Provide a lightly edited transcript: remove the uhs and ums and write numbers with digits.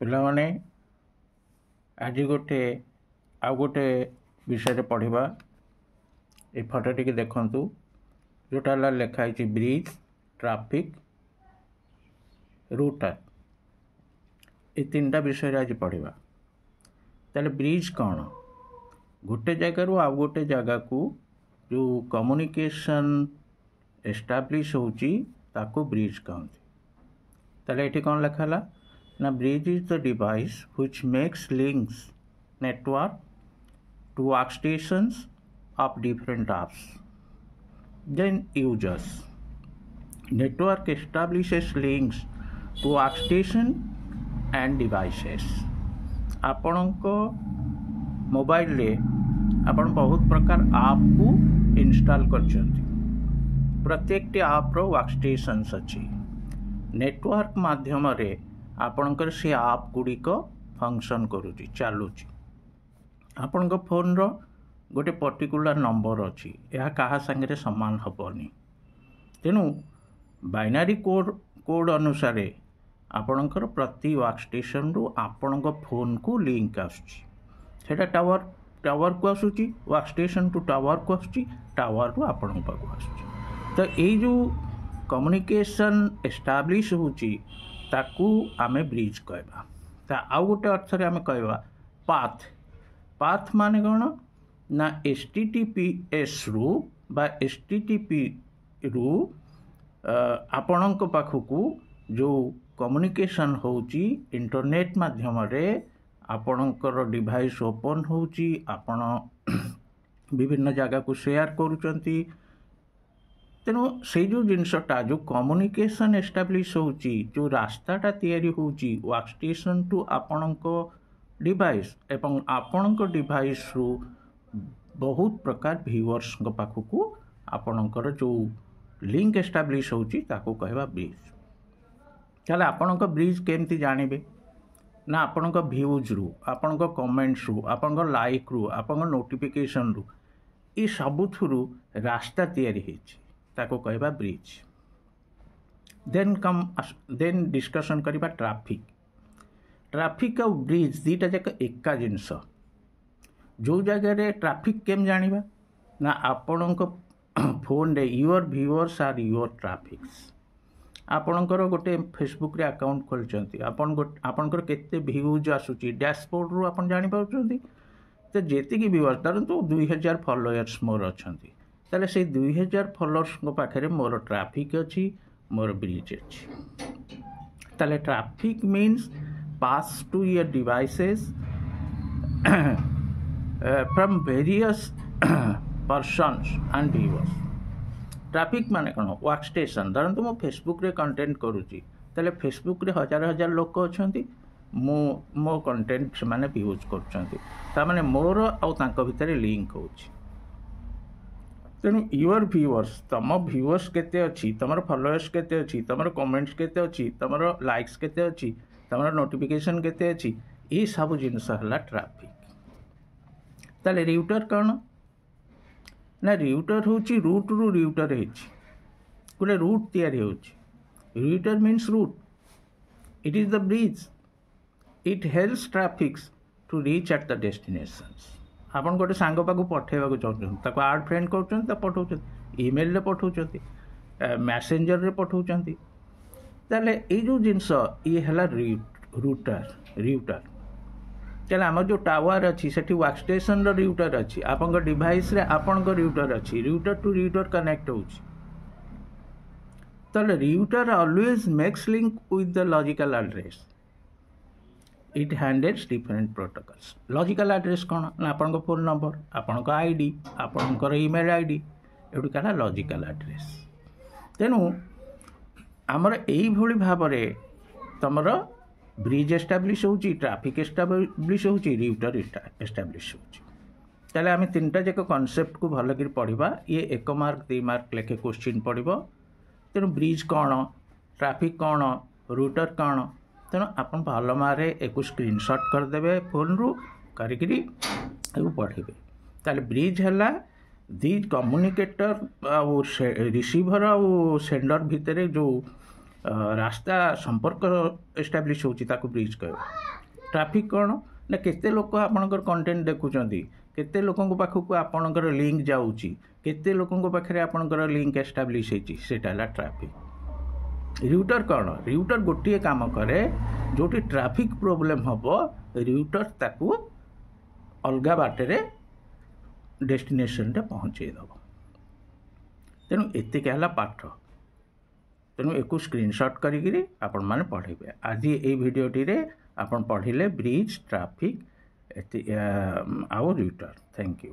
पिलामाने आज गोटे विषय पढ़ा ये फटो टी देखु जोटा लिखाई ब्रिज ट्रैफिक रूटर ये तीन विषय आज पढ़ा ताले ब्रिज कौन गोटे जगार आउ गोटे जगह को जो कम्युनिकेशन एस्टाब्लिश होची ताको ब्रिज कहते ताले ये कौन लिखाला ना bridge is the device which makes links network to workstations of different apps. Then users. Network establishes links to workstation and devices. आपणको मोबाइल रे आपण बहुत प्रकार आप को इंस्टॉल करछंती प्रत्येक टी आप रो वर्कस्टेशंस अछि नेटवर्क माध्यम रे आपणकर से आप गुडी को फंक्शन करूची चालूची आपणको फोन रो गोटे पर्टिकुलर नंबर अच्छी यह क्या सागर सामान हेनी तेणु बाइनारी कोड अनुसार आपणकर प्रति वर्कस्टेशन रु आपण फोन को लिंक आसुची टावर को आसूची वर्कस्टेशन टू टावर को आसूची टावर रु आपण पाखु आसूची तो ये जो कम्युनिकेशन एस्टाब्लिश होची ताकू आमे ब्रिज कहबा ता आउ गोटे अर्थ रे आमे कहबा पाथ माने कोन ना HTTPS रु बा HTTP रु आपणक पाखकू जो कम्युनिकेशन होची इंटरनेट माध्यम रे आपणकर डिवाइस ओपन होची आपण विभिन्न जगह को शेयर करूचंती तेणु से जो जिनसटा जो कम्युनिकेशन एस्टाब्लिश होची जो रास्ताटा तैयारी होची वर्कस्टेशन टू आपणक डिवाइस एवं आपणक डिवाइस रु बहुत प्रकार व्यूअर्स पाखक आपणकर जो लिंक एस्टाब्लिश होची ताको कहबा ब्रिज ताले आपणक ब्रिज केमती जानिबे ना आपणक व्यूज रु आपणक कमेंट्स रु आपणक लाइक रु आपणक नोटिफिकेशन रु ई सब थ्रु रास्ता तैयारी हेची ताको कहबा ब्रिज देन डिस्कशन करिबा ट्रैफिक और ब्रिज दीटा जाक एका जिनस जो जगह ट्रैफिक केम जानिबा ना आपणक फोन रे your viewers or your traffics आपणकर गोटे फेसबुक रे अकाउंट खोलचंती आपणकर केते व्यूज आसुची डैशबोर्ड रु आपण जानि पाउचंती तो जेति की व्यूअर्स धरंतु 2000 फॉलोअर्स मोर अछंती ताले से 2000 फॉलोअर्स को पाखरे मोर ट्रैफिक अछि मोर ब्रिज अछि ताले traffic means pass to your devices from various persons and viewers traffic माने कौन वर्कस्टेशन धरतु मो फेसबुक रे कंटेंट करूची ताले फेसबुक रे हजार हजार लोक अछंती मो कंटेंट से माने यूज करछंती ता माने मोर आ तांको भितरे लिंक होची तेणु योर व्यूअर्स तम व्यूअर्स केते अछि तमर फॉलोअर्स केते अछि तमर कमेंट्स केते अछि तमर लाइक्स केते अछि तमर नोटिफिकेशन केते अछि ई सब जिनस हला ट्रैफिक ताले रियूटर कौन ना रियूटर होची रूट रु रियूटर हेची गोटे रूट तैयारी होची router means route it is the bridge it helps traffics to reach at the destinations आपन गोटे सांग पाखु पठेबाकू चाहूछन ताको ऐड फ्रेंड करछन ता पठाउछन ईमेल रे पठाउछन मैसेंजर रे पठाउछन ताले ए जो जिंस ये हला रियूटर चलो आम जो टावर अच्छी से वर्कस्टेशन रियूटर अच्छी आपन डिवाइस रे आपन रियूटर अच्छी रियूटर टू रियूटर कनेक्ट होची तो router always makes link with the logical address it handles different protocols logical address कौन ना आपन फोन नंबर आपन आईडी आपन ईमेल आईडी एटू कहला लॉजिकल एड्रेस तेणु आमर यही भली भाव तुमर ब्रिज एस्टाब्लिश होची ट्रैफिक एस्टाब्लिश होची रियूटर एस्टाब्लिश होची ताले आमे तीनटा जक कॉन्सेप्ट को भल कर पढ़िबा ये 1 मार्क 2 मार्क लेखे क्वेश्चन पढ़िबो तेणु ब्रिज कौन ट्रैफिक कौन रूटर कौन तेणु आपन भल मारे एक स्क्रीनशॉट करदेवे फोन रु करिकरी पढ़े ताले ब्रिज है दी कम्युनिकेटर रिसीवर आ सेंडर भितर जो रास्ता संपर्क एस्टाब्लीश होची ताको ब्रिज कह ट्रैफिक कौन ना केते लोक आपणकर कंटेंट देखुचंती केते लोकंक पाखक आपणकर लिंक जाउची केते लोकंक पाखरे आपणकर लिंक एस्टाब्लीश होची सेटा ला ट्रैफिक रियूटर कौन रियूटर गोटे काम करे जोटी ट्रैफिक प्रोब्लेम हबो रियूटर ताकू अलगा बाटे डेस्टिनेशन रे पहुँचे दब तेणु एतिक है पाठ तेणु एक स्क्रीनशॉट करी आपण माने पढ़े आज ये भिडियोटी रे आपण पढ़िले ब्रिज ट्रैफिक आउ रियूटर थैंक यू।